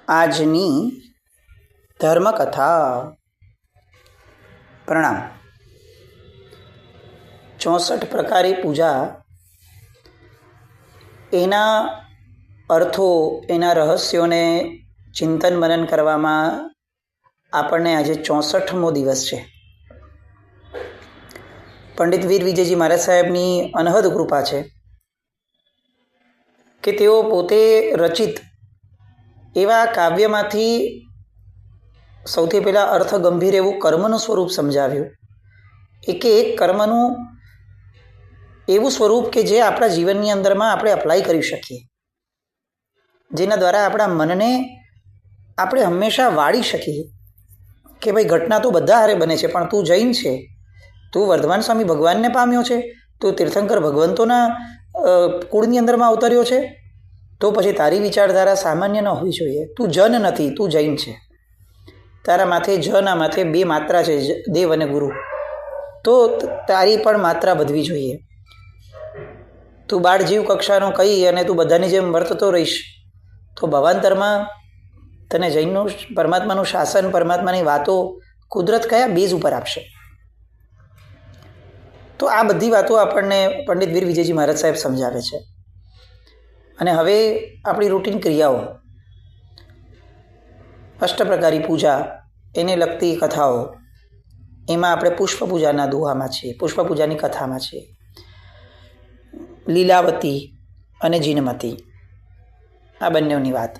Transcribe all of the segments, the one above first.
આજની ધર્મકથા. પ્રણામ. 64 પ્રકારે પૂજા, એના અર્થો, એના રહસ્યોને ચિંતન મનન કરવામાં આપણને આજે 64મો દિવસ છે. પંડિત વીર વિજયજી મહારાજ સાહેબની અનહદ કૃપા છે કે તેઓ પોતે રચિત એવા કાવ્યમાંથી સૌથી પહેલાં અર્થ ગંભીર એવું કર્મનું સ્વરૂપ સમજાવ્યું. એકે એક કર્મનું એવું સ્વરૂપ કે જે આપણા જીવનની અંદરમાં આપણે અપ્લાય કરી શકીએ, જેના દ્વારા આપણા મનને આપણે હંમેશા વાળી શકીએ કે ભાઈ ઘટના તો બધા હારે બને છે, પણ તું જૈન છે, તું વર્ધમાન સ્વામી ભગવાનને પામ્યો છે, તું તીર્થંકર ભગવંતોના કુળની અંદરમાં અવતર્યો છે, તો પછી તારી વિચારધારા સામાન્ય ન હોવી જોઈએ. તું જન નથી, તું જૈન છે. તારા માથે જના માથે 2 માત્રા છે, દેવ અને ગુરુ, તો તારી પણ માત્રા વધવી જોઈએ. તું બાળ જીવ કક્ષાનો કહી અને તું બધાની જેમ વર્તતો રહીશ તો ભવાંતરમાં તને જૈનનું પરમાત્માનું શાસન, પરમાત્માની વાતો કુદરત કયા બેઝ ઉપર આપશે? તો આ બધી વાતો આપણને પંડિત વીર વિજયજી મહારાજ સાહેબ સમજાવે છે. અને હવે આપણી રૂટીન ક્રિયાઓ, અષ્ટપ્રકારી પૂજા, એને લગતી કથાઓ, એમાં આપણે પુષ્પ પૂજાના દુહામાં છીએ, પુષ્પ પૂજાની કથામાં છીએ. લીલાવતી અને જીનમતી, આ બંનેની વાત.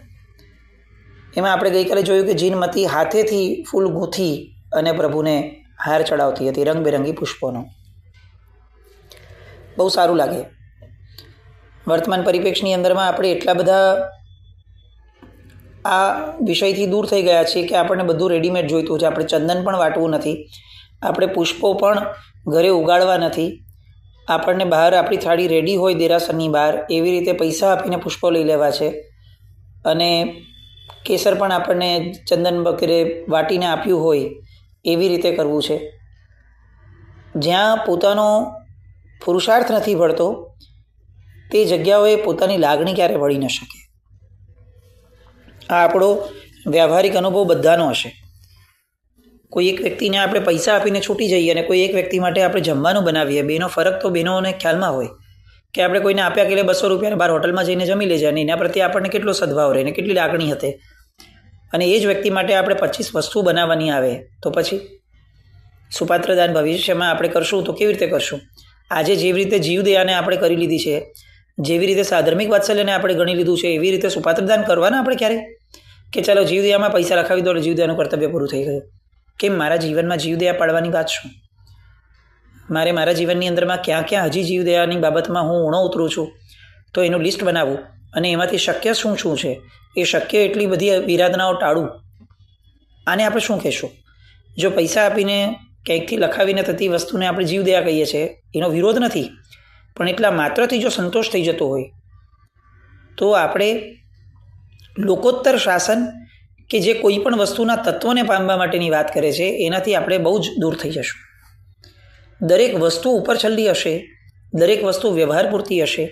એમાં આપણે ગઈકાલે જોયું કે જીનમતી હાથેથી ફૂલ ગૂંથી અને પ્રભુને હાર ચડાવતી હતી રંગબેરંગી પુષ્પોનો. બહુ સારું લાગે. વર્તમાન પરિપ્રેક્ષની અંદરમાં આપણે એટલા બધા આ વિષયથી દૂર થઈ ગયા છીએ કે આપણને બધું રેડીમેડ જોઈતું છે. આપણે ચંદન પણ વાટવું નથી, આપણે પુષ્પો પણ ઘરે ઉગાડવા નથી. આપણને બહાર આપણી થાળી રેડી હોય દેરાસરની બહાર, એવી રીતે પૈસા આપીને પુષ્પો લઈ લેવા છે. અને કેસર પણ આપણને ચંદન વગેરે વાટીને આપ્યું હોય એવી રીતે કરવું છે. જ્યાં પોતાનો પુરુષાર્થ નથી ભળતો તે જગ્યાઓએ પોતાની લાગણી ક્યારે વળી ન શકે. આ આપણો વ્યવહારિક અનુભવ બધાનો હશે. કોઈ એક વ્યક્તિને આપણે પૈસા આપીને છૂટી જઈએ અને કોઈ એક વ્યક્તિ માટે આપણે જમવાનું બનાવીએ, બેનો ફરક તો બહેનોને ખ્યાલમાં હોય કે આપણે કોઈને આપ્યા કે 200 રૂપિયાને બહાર હોટલમાં જઈને જમી લેજે અને એના પ્રત્યે આપણને કેટલો સદભાવ રહે ને કેટલી લાગણી હતી. અને એ જ વ્યક્તિ માટે આપણે 25 વસ્તુ બનાવવાની આવે તો પછી સુપાત્રદાન ભવિષ્યમાં આપણે કરશું તો કેવી રીતે કરશું? આજે જેવી રીતે જીવદયાને આપણે કરી લીધી છે, જેવી રીતે સાધર્મિક વાત્સલ્યને આપણે ગણી લીધું છે, એવી રીતે સુપાત્રદાન કરવાના આપણે ક્યારે? કે ચાલો જીવદયામાં પૈસા લખાવી દો એટલે જીવદયાનું કર્તવ્ય પૂરું થઈ ગયું. કેમ? મારા જીવનમાં જીવદયા પાડવાની વાત શું? મારે મારા જીવનની અંદરમાં ક્યાં ક્યાં હજી જીવદયાની બાબતમાં હું ઊણો ઉતરું છું તો એનું લિસ્ટ બનાવું અને એમાંથી શક્ય શું શું છે એ શક્ય એટલી બધી વિરાધનાઓ ટાળું. આને આપણે શું કહેશું? જો પૈસા આપીને ક્યાંકથી લખાવીને થતી વસ્તુને આપણે જીવદયા કહીએ છીએ, એનો વિરોધ નથી, પણ એટલા માત્રથી જો સંતોષ થઈ જતો હોય તો આપણે લોકોત્તર શાસન કે જે કોઈ પણ વસ્તુના તત્વને પામવા માટેની વાત કરે છે એનાથી આપણે બહુ જ દૂર થઈ જશું. દરેક વસ્તુ ઉપર છલ્લી હશે, દરેક વસ્તુ વ્યવહાર પૂરતી હશે,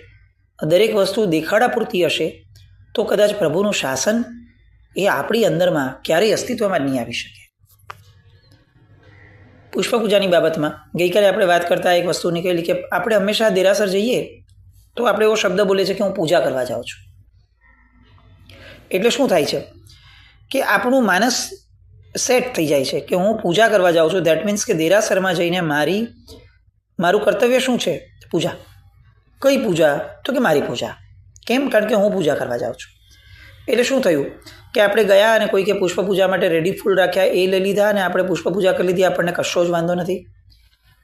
દરેક વસ્તુ દેખાડા પૂરતી હશે તો કદાચ પ્રભુનું શાસન એ આપણી અંદરમાં ક્યારેય અસ્તિત્વમાં જ નહીં આવી શકે. પુષ્પપૂજાની બાબતમાં ગઈકાલે આપણે વાત કરતા એક વસ્તુ નીકળેલી કે આપણે હંમેશા દેરાસર જઈએ તો આપણે એવો શબ્દ બોલે છે કે હું પૂજા કરવા જાઉં છું. એટલે શું થાય છે કે આપણું માનસ સેટ થઈ જાય છે કે હું પૂજા કરવા જાઉં છું. દેટ મીન્સ કે દેરાસરમાં જઈને મારું કર્તવ્ય શું છે? પૂજા. કઈ પૂજા? તો કે મારી પૂજા. કેમ? કારણ કે હું પૂજા કરવા જાઉં છું. એટલે શું થયું કે આપણે ગયા અને કોઈકે પુષ્પ પૂજા માટે રેડી ફૂલ રાખ્યા, એ લઈ લીધા અને આપણે પુષ્પ પૂજા કરી લીધી, આપણને કશો જ વાંધો નથી.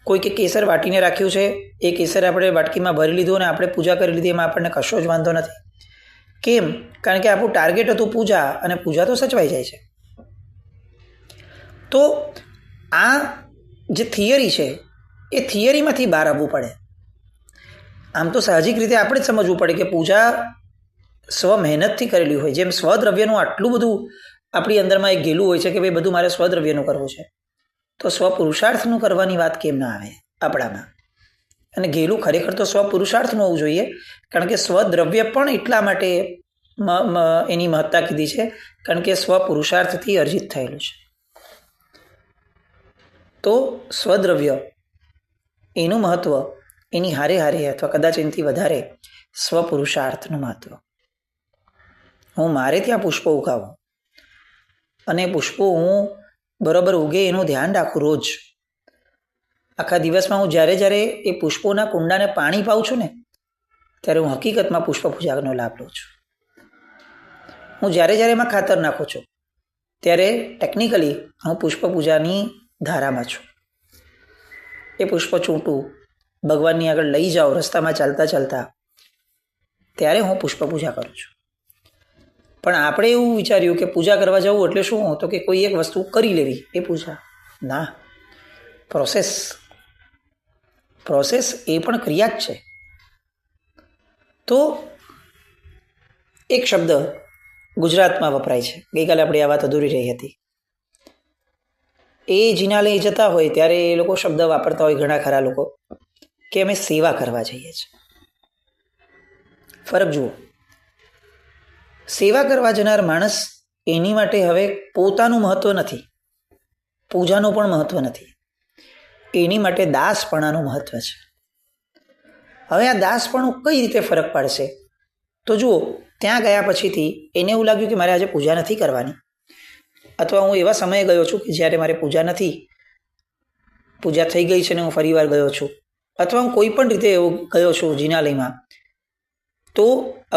કોઈકે કેસર વાટીને રાખ્યું છે, એ કેસર આપણે વાટકીમાં ભરી લીધું અને આપણે પૂજા કરી લીધી, એમાં આપણને કશો જ વાંધો નથી. કેમ? કારણ કે આપણું ટાર્ગેટ હતું પૂજા, અને પૂજા તો સચવાઈ જાય છે. તો આ જે થિયરી છે એ થિયરીમાંથી બહાર આવવું પડે. આમ તો સાહજિક રીતે આપણે જ સમજવું પડે કે પૂજા સ્વ મહેનતથી કરેલી હોય. જેમ સ્વદ્રવ્યનું આટલું બધું આપણી અંદરમાં એક ગેલું હોય છે કે ભાઈ બધું મારે સ્વદ્રવ્યનું કરવું છે, તો સ્વપુરુષાર્થનું કરવાની વાત કેમ ના આવે આપણામાં? અને ગેલું ખરેખર તો સ્વપુરુષાર્થનું હોવું જોઈએ, કારણ કે સ્વદ્રવ્ય પણ એટલા માટે એની મહત્તા કીધી છે, કારણ કે સ્વ પુરુષાર્થથી અર્જિત થયેલું છે. તો સ્વદ્રવ્ય એનું મહત્વ એની હારે હારે અથવા કદાચ એનાથી વધારે સ્વપુરુષાર્થનું મહત્વ. હું મારે ત્યાં પુષ્પો ઉગાવું અને પુષ્પો હું બરાબર ઉગે એનું ધ્યાન રાખું રોજ. આખા દિવસમાં હું જ્યારે જ્યારે એ પુષ્પોના કુંડાને પાણી પાઉં છું ને, ત્યારે હું હકીકતમાં પુષ્પ પૂજાનો લાભ લઉં છું. હું જ્યારે જ્યારે એમાં ખાતર નાખું છું, ત્યારે ટેકનિકલી હું પુષ્પ પૂજાની ધારામાં છું. એ પુષ્પ ચૂંટું, ભગવાનની આગળ લઈ જાઓ રસ્તામાં ચાલતા ચાલતા, ત્યારે હું પુષ્પ પૂજા કરું છું. પણ આપણે એવું વિચાર્યું કે પૂજા કરવા જવું એટલે શું? તો કે કોઈ એક વસ્તુ કરી લેવી એ પૂજા. ના, પ્રોસેસ એ પણ ક્રિયા જ છે. તો એક શબ્દ ગુજરાતમાં વપરાય છે, ગઈકાલે આપણી આ વાત અધૂરી રહી હતી. એ જિનાલય જતા હોય ત્યારે એ લોકો શબ્દ વાપરતા હોય ઘણા ખરા લોકો કે અમે સેવા કરવા જઈએ છીએ. ફરક જુઓ, સેવા કરવા જનાર માણસ એની માટે હવે પોતાનું મહત્વ નથી, પૂજાનું પણ મહત્વ નથી, એની માટે દાસપણાનું મહત્વ છે. હવે આ દાસપણું કઈ રીતે ફરક પાડશે? તો જુઓ, ત્યાં ગયા પછીથી એને એવું લાગ્યું કે મારે આજે પૂજા નથી કરવાની, અથવા હું એવા સમયે ગયો છું કે જ્યારે મારે પૂજા થઈ ગઈ છે ને હું ફરીવાર ગયો છું, અથવા હું કોઈ પણ રીતે એવો ગયો છું જિનાલયમાં, તો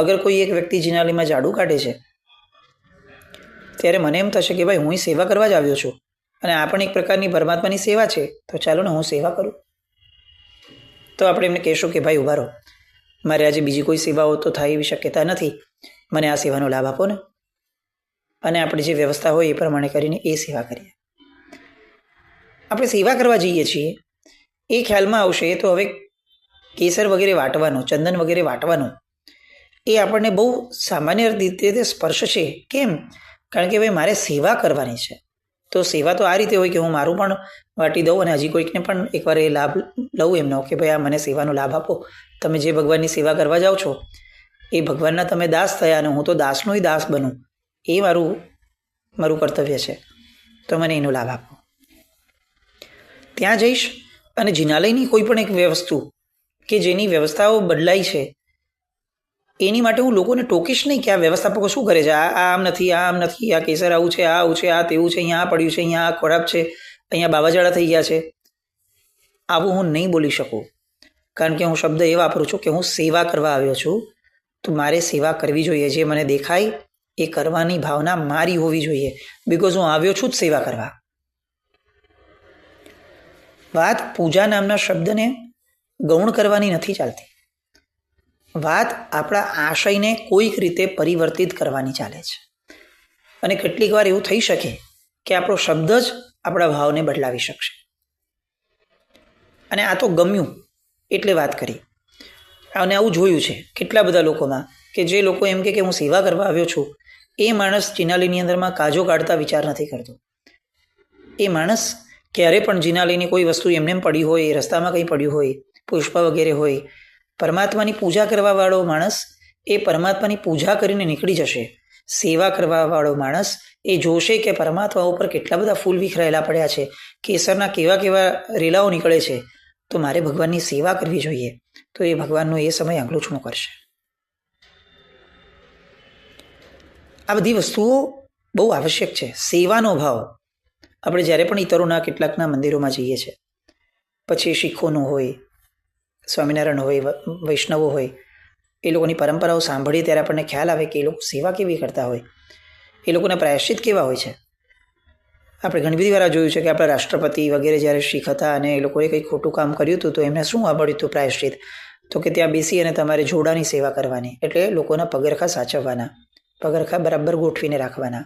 અગર કોઈ એક વ્યક્તિ જિનાલયમાં ઝાડુ કાઢે છે, ત્યારે મને એમ થશે કે ભાઈ હું સેવા કરવા જ આવ્યો છું અને આ પણ એક પ્રકારની પરમાત્માની સેવા છે, તો ચાલો ને હું સેવા કરું. તો આપણે એમને કહેશું કે ભાઈ ઉભા રહો, મારે આજે બીજી કોઈ સેવાઓ તો થાય એવી શક્યતા નથી, મને આ સેવાનો લાભ આપો ને. અને આપણી જે વ્યવસ્થા હોય એ પ્રમાણે કરીને એ સેવા કરીએ. આપણે સેવા કરવા જઈએ છીએ એ ખ્યાલમાં આવશે તો હવે કેસર વગેરે વાટવાનો, ચંદન વગેરે વાટવાનો એ આપણને બહુ સામાન્ય રીતે સ્પર્શશે. કેમ? કારણ કે ભાઈ મારે સેવા કરવાની છે. તો સેવા તો આ રીતે હોય કે હું મારું પણ વાટી દઉં અને હજી કોઈકને પણ એકવાર એ લાભ લઉં એમનો કે ભાઈ આ મને સેવાનો લાભ આપો. તમે જે ભગવાનની સેવા કરવા જાઓ છો એ ભગવાનના તમે દાસ થયા અને હું તો દાસનો દાસ બનું, એ મારું કર્તવ્ય છે, તો મને એનો લાભ આપો. ત્યાં જઈશ અને જિનાલયની કોઈ પણ એક વસ્તુ કે જેની વ્યવસ્થાઓ બદલાઈ છે એની માટે હું લોકોને ટોકીશ નહીં કે આ વ્યવસ્થાપકો શું કરે છે, આ આમ નથી, આ આમ નથી, આ કેસર આવું છે, આ આવું છે, આ તેવું છે, અહીંયા આ પડ્યું છે, અહીંયા આ ખોરાબ છે, અહીંયા બાવાઝાડા થઈ ગયા છે. આવું હું નહીં બોલી શકું, કારણ કે હું શબ્દ એ વાપરું છું કે હું સેવા કરવા આવ્યો છું, તો મારે સેવા કરવી જોઈએ. જે મને દેખાય એ કરવાની ભાવના મારી હોવી જોઈએ, બિકોઝ હું આવ્યો છું જ સેવા કરવા. વાત પૂજા નામના શબ્દને ગૌણ કરવાની નથી ચાલતી, વાત આપણા આશયને કોઈક રીતે પરિવર્તિત કરવાની ચાલે છે. અને કેટલીક વાર એવું થઈ શકે કે આપણો શબ્દ જ આપણા ભાવને બદલાવી શકશે. અને આ તો ગમ્યું એટલે વાત કરી. અને આવું જોયું છે કેટલા બધા લોકોમાં કે જે લોકો એમ કે હું સેવા કરવા આવ્યો છું, એ માણસ જિનાલયની અંદરમાં કાજો કાઢતા વિચાર નથી કરતો. એ માણસ ક્યારે પણ જિનાલયની કોઈ વસ્તુ એમને પડી હોય, રસ્તામાં કંઈ પડ્યું હોય, પુષ્પ વગેરે હોય, પરમાત્માની પૂજા કરવાવાળો માણસ એ પરમાત્માની પૂજા કરીને નીકળી જશે. સેવા કરવાવાળો માણસ એ જોશે કે પરમાત્મા ઉપર કેટલા બધા ફૂલ વિખરાયેલા પડ્યા છે, કેસરના કેવા કેવા રેલાઓ નીકળે છે, તો મારે ભગવાનની સેવા કરવી જોઈએ. તો એ ભગવાનનું એ સમય આંગળું કરશે. આ બધી વસ્તુઓ બહુ આવશ્યક છે. સેવાનો ભાવ આપણે જ્યારે પણ ઇતરોના કેટલાકના મંદિરોમાં જઈએ છીએ, પછી શીખોનું હોય, સ્વામિનારાયણ હોય, વૈષ્ણવો હોય, એ લોકોની પરંપરાઓ સાંભળીએ ત્યારે આપણને ખ્યાલ આવે કે એ લોકો સેવા કેવી કરતા હોય, એ લોકોના પ્રાયશ્ચિત કેવા હોય છે. આપણે ઘણી બધી વાર જોયું છે કે આપણા રાષ્ટ્રપતિ વગેરે જ્યારે શીખ હતા અને એ લોકોએ કંઈક ખોટું કામ કર્યું હતું, તો એમને શું મળ્યું હતું પ્રાયશ્ચિત? તો કે ત્યાં બેસી અને તમારે જોડાની સેવા કરવાની, એટલે લોકોના પગરખા સાચવવાના, પગરખા બરાબર ગોઠવીને રાખવાના,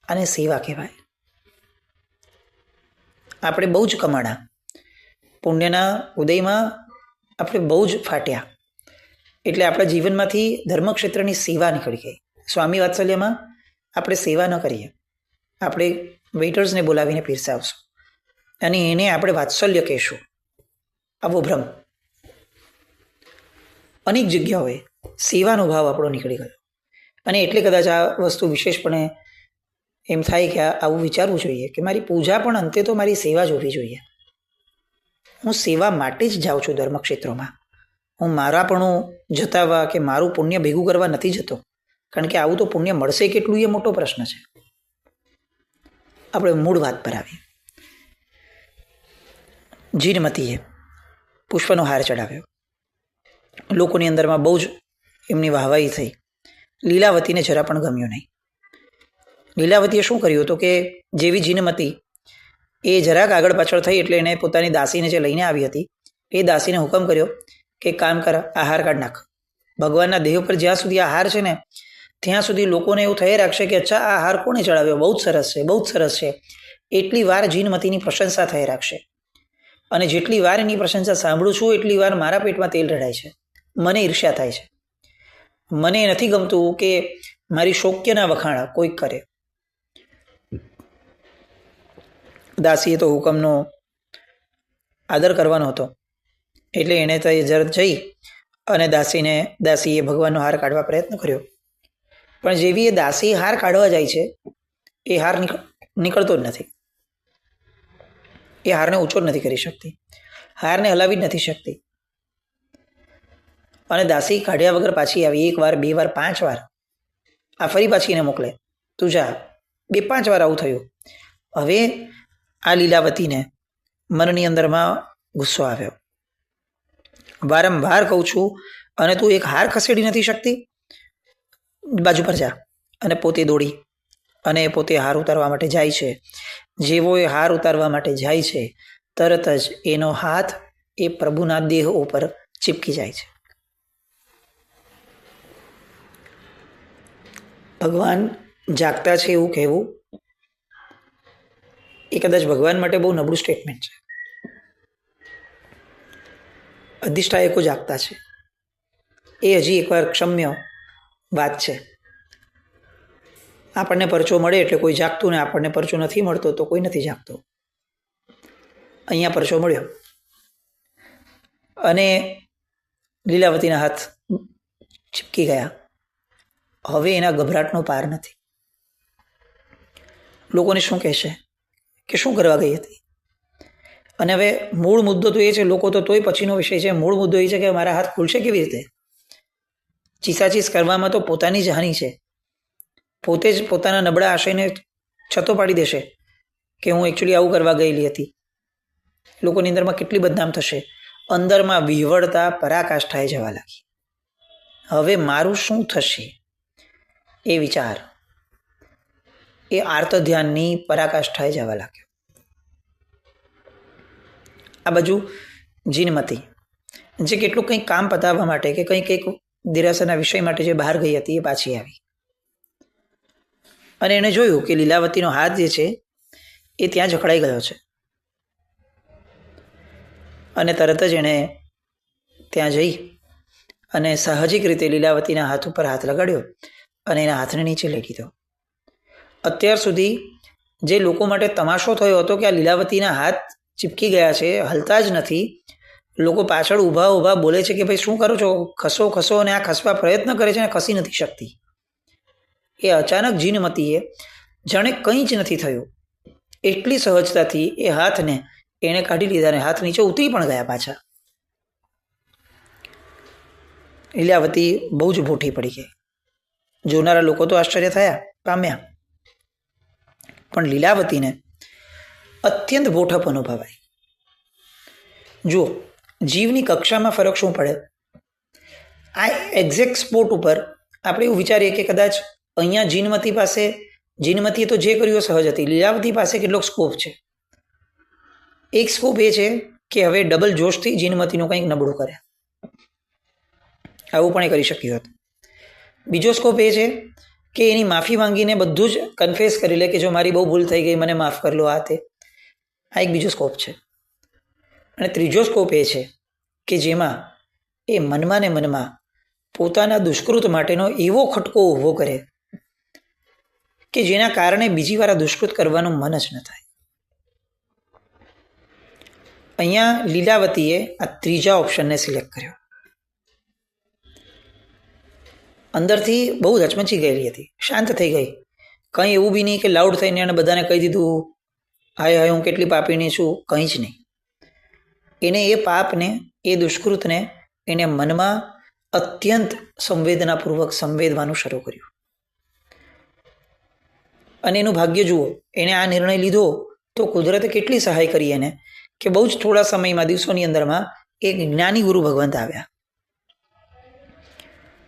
અને સેવા કહેવાય. આપણે બહુ જ કમાણા, પુણ્યના ઉદયમાં આપણે બહુ જ ફાટ્યા, એટલે આપણા જીવનમાંથી ધર્મક્ષેત્રની સેવા નીકળી ગઈ. સ્વામી વાત્સલ્યમાં આપણે સેવા ન કરીએ, આપણે વેઇટર્સને બોલાવીને પીરસાવશું અને એને આપણે વાત્સલ્ય કહેશું. આવો ભ્રમ. અનેક જગ્યાઓએ સેવાનો ભાવ આપણો નીકળી ગયો. અને એટલે કદાચ આ વસ્તુ વિશેષપણે એમ થાય કે આવું વિચારવું જોઈએ કે મારી પૂજા પણ અંતે તો મારી સેવા જ હોવી જોઈએ. હું સેવા માટે જ જાઉં છું ધર્મક્ષેત્રોમાં. હું મારાપણું જતાવવા કે મારું પુણ્ય ભેગું કરવા નથી જતો, કારણ કે આવું તો પુણ્ય મળશે કેટલું એ મોટો પ્રશ્ન છે. આપણે મૂળ વાત પર આવીએ. જીનમતીએ પુષ્પનો હાર ચડાવ્યો. લોકોની અંદરમાં બહુ જ એમની વાહવાહી થઈ. લીલાવતીને જરા પણ ગમ્યું નહીં. લીલાવતીએ શું કર્યું હતું કે જેવી જીનમતી એ જરાક આગળ પાછળ થઈ એટલે એણે પોતાની દાસીને જે લઈને આવી હતી એ દાસીને હુકમ કર્યો કે કામ કર, આ હાર કાઢ નાખ. ભગવાનના દેહ પર જ્યાં સુધી આ હાર છે ને ત્યાં સુધી લોકોને એવું થઈ રાખશે કે અચ્છા આ હાર કોણે ચડાવ્યો, બહુ જ સરસ છે, બહુ જ સરસ છે. એટલી વાર જીનમતીની પ્રશંસા થઈ રાખશે. અને જેટલી વાર એની પ્રશંસા સાંભળું છું એટલી વાર મારા પેટમાં તેલ રડાય છે, મને ઈર્ષ્યા થાય છે. મને નથી ગમતું કે મારી શોક્યના વખાણ કોઈક કરે. દાસીએ તો હુકમનો આદર કરવાનો હતો એટલે એણે તો જરત જઈ અને દાસીએ ભગવાનનો હાર કાઢવા પ્રયત્ન કર્યો. પણ જેવી એ દાસી હાર કાઢવા જાય છે એ હાર નીકળતો જ નથી. એ હારને ઊંચો જ નથી કરી શકતી, હારને હલાવી જ નથી શકતી. અને દાસી કાઢ્યા વગર પાછી આવી. 1 વાર 2 વાર 5 વાર આ ફરી પાછી એને મોકલે, તું જા. 2-5 વાર આવું થયું. હવે આ લીલાવતીને મનની અંદરમાં ગુસ્સો આવ્યો. વારંવાર કહું છું અને તું એક હાર ખસેડી નથી શકતી, બાજુ પર જા. અને પોતે દોડી અને પોતે હાર ઉતારવા માટે જાય છે. જેવો એ હાર ઉતારવા માટે જાય છે તરત જ એનો હાથ એ પ્રભુના દેહ ઉપર ચીપકી જાય છે. ભગવાન જાગતા છે એવું કહેવું એ કદાચ ભગવાન માટે બહુ નબળું સ્ટેટમેન્ટ છે. અધિષ્ઠાયકો જાગતા છે એ હજી એકવાર ક્ષમ્ય વાત છે. આપણને પરચો મળે એટલે કોઈ જાગતું ને આપણને પરચો નથી મળતો તો કોઈ નથી જાગતો. અહીંયા પરચો મળ્યો અને લીલાવતીના હાથ ચીપકી ગયા. હવે એના ગભરાટનો પાર નથી. લોકોને શું કહેશે કે શું કરવા ગઈ હતી. અને હવે મૂળ મુદ્દો તો એ છે, લોકો તો તોય પછીનો વિષય છે. મૂળ મુદ્દો એ છે કે મારા હાથ ખુલશે કેવી રીતે. ચીસાચીસ કરવામાં તો પોતાની જ હાનિ છે. પોતે જ પોતાના નબળા આશયને છતો પાડી દેશે કે હું એકચ્યુઅલી આવું કરવા ગયેલી હતી. લોકોની અંદરમાં કેટલી બદનામ થશે. અંદરમાં વિહવળતા પરાકાષ્ઠાએ જવા લાગી. હવે મારું શું થશે એ વિચાર એ આર્ત ધ્યાનની પરાકાષ્ઠાએ જવા લાગ્યો. આ બાજુ જીનમતી જે કેટલું કંઈક કામ પતાવવા માટે કે કંઈક એક દેરાસરના વિષય માટે જે બહાર ગઈ હતી એ પાછી આવી અને એણે જોયું કે લીલાવતીનો હાથ જે છે એ ત્યાં જકડાઈ ગયો છે. અને તરત જ એણે ત્યાં જઈ અને સાહજિક રીતે લીલાવતીના હાથ ઉપર હાથ લગાડ્યો અને એના હાથને નીચે લઈ લીધો. અત્યાર સુધી જે લોકો માટે તમાશો થયો હતો કે આ લીલાવતીના હાથ ચીપકી ગયા છે, હલતા જ નથી, લોકો પાછળ ઊભા બોલે છે કે ભાઈ શું કરો છો, ખસો ખસો, અને આ ખસવા પ્રયત્ન કરે છે અને ખસી નથી શકતી. એ અચાનક જીનમતીએ જાણે કંઈ જ નથી થયું એટલી સહજતાથી એ હાથને એણે કાઢી લીધા અને હાથ નીચે ઉતરી પણ ગયા પાછા. લીલાવતી બહુ જ ભૂઠી પડી ગઈ. જોનારા લોકો તો આશ્ચર્ય થયા પામ્યા, પણ લીલાવતીને અત્યંત બોઠપ અનુભવાય. જુઓ, જીવની કક્ષામાં ફરક શું પડે. આ એક્ઝેક્ટ સ્પોટ ઉપર આપણે એવું વિચારીએ કે કદાચ અહીંયા જીનમતીએ તો જે કર્યું સહજ હતી. લીલાવતી પાસે કેટલોક સ્કોપ છે. એક સ્કોપ એ છે કે હવે ડબલ જોશથી જીનમતીનું કંઈક નબળું કરે, આવું પણ એ કરી શક્યું હતું. બીજો સ્કોપ એ છે કે એની માફી માંગીને બધું જ કન્ફેસ કરી લે કે જો મારી બહુ ભૂલ થઈ ગઈ, મને માફ કરી લો. આ એક બીજો સ્કોપ છે. અને ત્રીજો સ્કોપ એ છે કે જેમાં એ મનમાં ને મનમાં પોતાના દુષ્કૃત માટેનો એવો ખટકો ઊભો કરે કે જેના કારણે બીજી વાર આ દુષ્કૃત કરવાનું મન જ ન થાય. અહીંયા લીલાવતીએ આ ત્રીજા ઓપ્શનને સિલેક્ટ કર્યો અંદરથી બહુ જ હચમચી ગયેલી હતી, શાંત થઈ ગઈ. કંઈ એવું બી નહીં કે લાઉડ થઈને એણે બધાને કહી દીધું હાય હાય હું કેટલી પાપીની છું, કંઈ જ નહીં. એને એ પાપને, એ દુષ્કૃતને એને મનમાં અત્યંત સંવેદનાપૂર્વક સંવેદવાનું શરૂ કર્યું. અને એનું ભાગ્ય જુઓ, એણે આ નિર્ણય લીધો તો કુદરતે કેટલી સહાય કરી એને કે બહુ જ થોડા સમયમાં, દિવસોની અંદરમાં એક જ્ઞાની ગુરુ ભગવંત આવ્યા.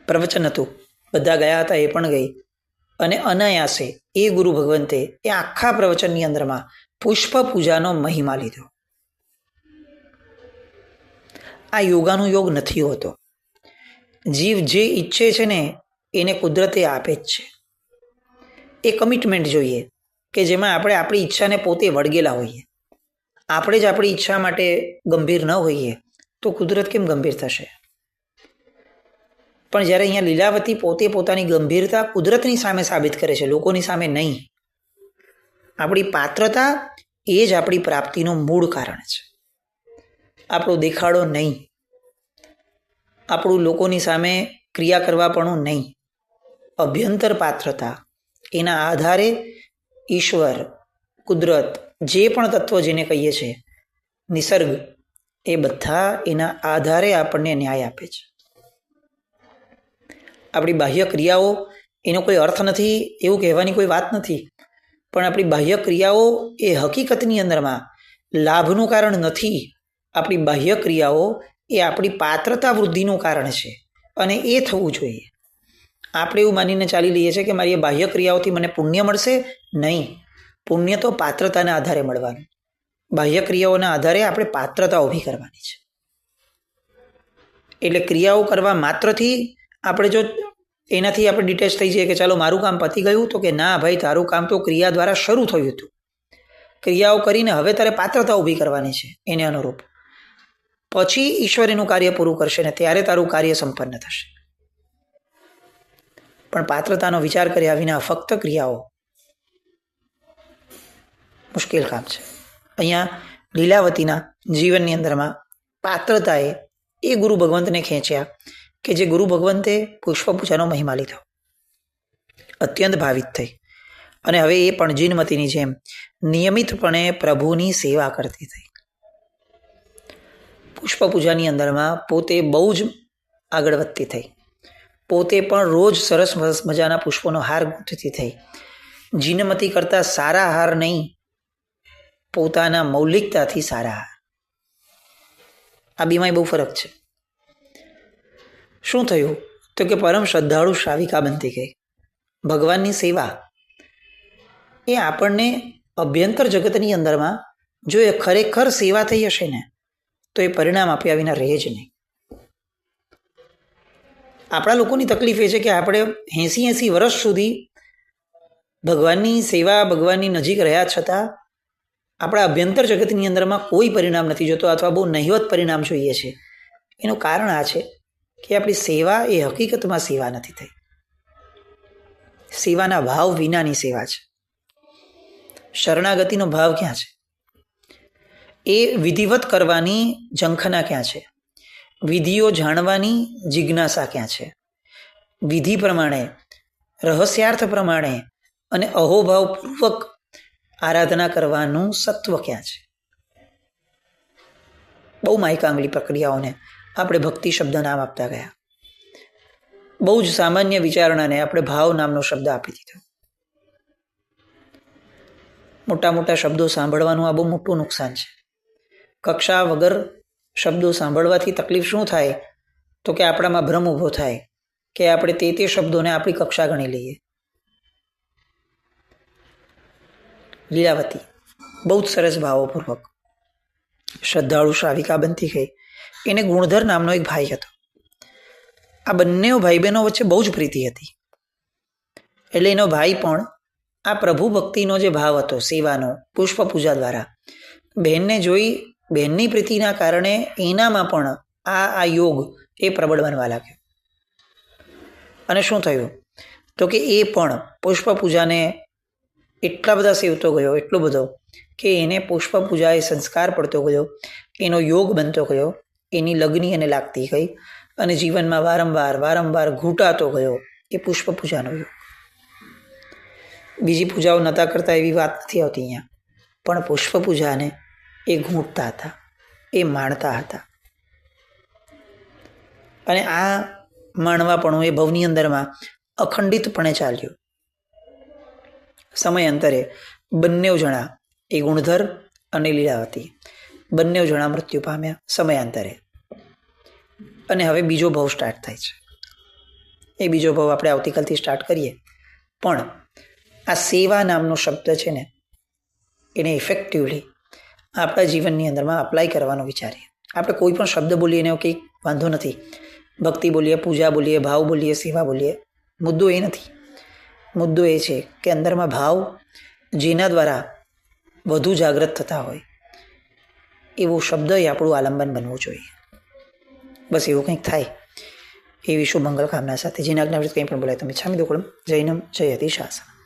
પ્રવચન હતું, બધા ગયા હતા, એ પણ ગઈ. અને અનાયાસે એ ગુરુ ભગવંતે એ આખા પ્રવચનની અંદરમાં પુષ્પ પૂજાનો મહિમા લીધો. આ યોગાનો યોગ નથી હોતો. જીવ જે ઈચ્છે છે ને એને કુદરતે આપે જ છે. એ કમિટમેન્ટ જોઈએ કે જેમાં આપણે આપણી ઈચ્છાને પોતે વળગેલા હોઈએ. આપણે જ આપણી ઈચ્છા માટે ગંભીર ન હોઈએ તો કુદરત કેમ ગંભીર થશે? પણ જ્યારે અહીંયા લીલાવતી પોતે પોતાની ગંભીરતા કુદરતની સામે સાબિત કરે છે, લોકોની સામે નહીં. આપણી પાત્રતા એ જ આપણી પ્રાપ્તિનું મૂળ કારણ છે. આપણો દેખાડો નહીં, આપણું લોકોની સામે ક્રિયા કરવા પણ નહીં. અભ્યંતર પાત્રતા, એના આધારે ઈશ્વર, કુદરત, જે પણ તત્વ જેને કહીએ છીએ, નિસર્ગ, એ બધા એના આધારે આપણને ન્યાય આપે છે. આપણી બાહ્ય ક્રિયાઓ એનો કોઈ અર્થ નથી એવું કહેવાની કોઈ વાત નથી, પણ આપણી બાહ્ય ક્રિયાઓ એ હકીકતની અંદરમાં લાભનું કારણ નથી. આપણી બાહ્ય ક્રિયાઓ એ આપણી પાત્રતા વૃદ્ધિનું કારણ છે અને એ થવું જોઈએ. આપણે એવું માનીને ચાલી લઈએ છીએ કે મારી એ બાહ્ય ક્રિયાઓથી મને પુણ્ય મળશે. નહીં, પુણ્ય તો પાત્રતાના આધારે મળવાનું. બાહ્ય ક્રિયાઓના આધારે આપણે પાત્રતા ઊભી કરવાની છે. એટલે ક્રિયાઓ કરવા માત્રથી આપણે જો એનાથી આપણે ડિટેચ થઈ જઈએ કે ચાલો મારું કામ પતી ગયું, તો કે ના ભાઈ, તારું કામ તો ક્રિયા દ્વારા શરૂ થયું હતું. ક્રિયાઓ કરીને હવે તારે પાત્રતા ઊભી કરવાની છે એને અનુરૂપ. પછી ઈશ્વર એનું કાર્ય પૂરું કરશે ને ત્યારે તારું કાર્ય સંપન્ન થશે. પણ પાત્રતાનો વિચાર કર્યા વિના ફક્ત ક્રિયાઓ મુશ્કેલ કામ છે. અહીંયા લીલાવતીના જીવનની અંદરમાં પાત્રતાએ એ ગુરુ ભગવંતને ખેંચ્યા કે જે ગુરુ ભગવંતે પુષ્પ પૂજાનો મહિમા લીધો. અત્યંત ભાવિત થઈ અને હવે એ પણ જીનમતીની જેમ નિયમિતપણે પ્રભુની સેવા કરતી થઈ. પુષ્પ પૂજાની અંદરમાં પોતે બહુ જ આગળ વધતી થઈ. પોતે પણ રોજ સરસ મજાના પુષ્પોનો હાર ગૂંથતી થઈ. જીનમતી કરતાં સારા હાર નહીં, પોતાના મૌલિકતાથી સારા હાર. આ બીમાય બહુ ફરક છે. શું થયું તો કે પરમ શ્રદ્ધાળુ શ્રાવિકા બનતી ગઈ. ભગવાનની સેવા એ આપણને અભ્યંતર જગતની અંદરમાં જો એ ખરેખર સેવા થઈ હશે ને તો એ પરિણામ આપ્યા વિના રહે જ નહીં. આપણા લોકોની તકલીફ એ છે કે આપણે 80 વર્ષ સુધી ભગવાનની સેવા, ભગવાનની નજીક રહ્યા છતાં આપણા અભ્યંતર જગતની અંદરમાં કોઈ પરિણામ નથી જોતો અથવા બહુ નહિવત પરિણામ જોઈએ છે. એનું કારણ આ છે કે આપણી સેવા એ હકીકતમાં સેવા નથી થઈ. સેવાના ભાવ વિનાની સેવા છે. શરણાગતિનો ભાવ ક્યાં છે? એ વિધિવત કરવાની ઝંખના ક્યાં છે? વિધિઓ જાણવાની જિજ્ઞાસા ક્યાં છે? વિધિ પ્રમાણે, રહસ્યાર્થ પ્રમાણે અને અહોભાવપૂર્વક આરાધના કરવાનું સત્વ ક્યાં છે? બહુ માયકાંગલી પ્રક્રિયાઓને આપણે ભક્તિ શબ્દ નામ આપતા ગયા. બહુ જ સામાન્ય વિચારણાને આપણે ભાવ નામનો શબ્દ આપી દીધો. મોટા મોટા શબ્દો સાંભળવાનું આ બહુ મોટું નુકસાન છે. કક્ષા વગર શબ્દો સાંભળવાથી તકલીફ શું થાય તો કે આપણામાં ભ્રમ ઊભો થાય કે આપણે તે શબ્દોને આપણી કક્ષા ગણી લઈએ. લીલાવતી બહુ જ સરસ ભાવોપૂર્વક શ્રદ્ધાળુ શ્રાવિકા બનતી ગઈ. એને ગુણધર નામનો એક ભાઈ હતો. આ બંને ભાઈ બહેનો વચ્ચે બહુ જ પ્રીતિ હતી. એટલે એનો ભાઈ પણ આ પ્રભુ ભક્તિનો જે ભાવ હતો, સેવાનો, પુષ્પ પૂજા દ્વારા બહેનને જોઈ બહેનની પ્રીતિના કારણે એનામાં પણ આ યોગ એ પ્રબળ બનવા લાગ્યો. અને શું થયું તો કે એ પણ પુષ્પ પૂજાને એટલા બધા સેવતો ગયો, એટલો બધો કે એને પુષ્પ પૂજા એ સંસ્કાર પડતો ગયો, એનો યોગ બનતો ગયો, એની લગ્ની એને લાગતી ગઈ અને જીવનમાં વારંવાર ઘૂંટાતો ગયો એ પુષ્પ પૂજાનો યોગ. બીજી પૂજાઓ નહોતા કરતા એવી વાત નથી આવતી અહીંયા, પણ પુષ્પ પૂજાને એ ઘૂંટતા હતા, એ માણતા હતા. અને આ માણવાપણું એ ભવની અંદરમાં અખંડિતપણે ચાલ્યું. સમયાંતરે બંને જણા, એ ગુણધર અને લીલાવતી, બંને જણા મૃત્યુ પામ્યા સમયાંતરે. અને હવે બીજો ભાવ સ્ટાર્ટ થાય છે. એ બીજો ભાવ આપણે આવતીકાલથી સ્ટાર્ટ કરીએ. પણ આ સેવા નામનો શબ્દ છે ને, એને ઇફેક્ટિવલી આપણા જીવનની અંદરમાં અપ્લાય કરવાનો વિચારીએ. આપણે કોઈ પણ શબ્દ બોલીએ એનો કંઈ વાંધો નથી. ભક્તિ બોલીએ, પૂજા બોલીએ, ભાવ બોલીએ, સેવા બોલીએ, મુદ્દો એ નથી. મુદ્દો એ છે કે અંદરમાં ભાવ જેના દ્વારા વધુ જાગૃત થતા હોય એવો શબ્દ એ આપણું આલંબન બનવું જોઈએ. બસ એવું કંઈક થાય એવી શુભ મંગલ કામના સાથે. જેના આજ્ઞા કંઈ પણ બોલાય તમે છામી દોકડમ જૈનમ જયતિ શાસન.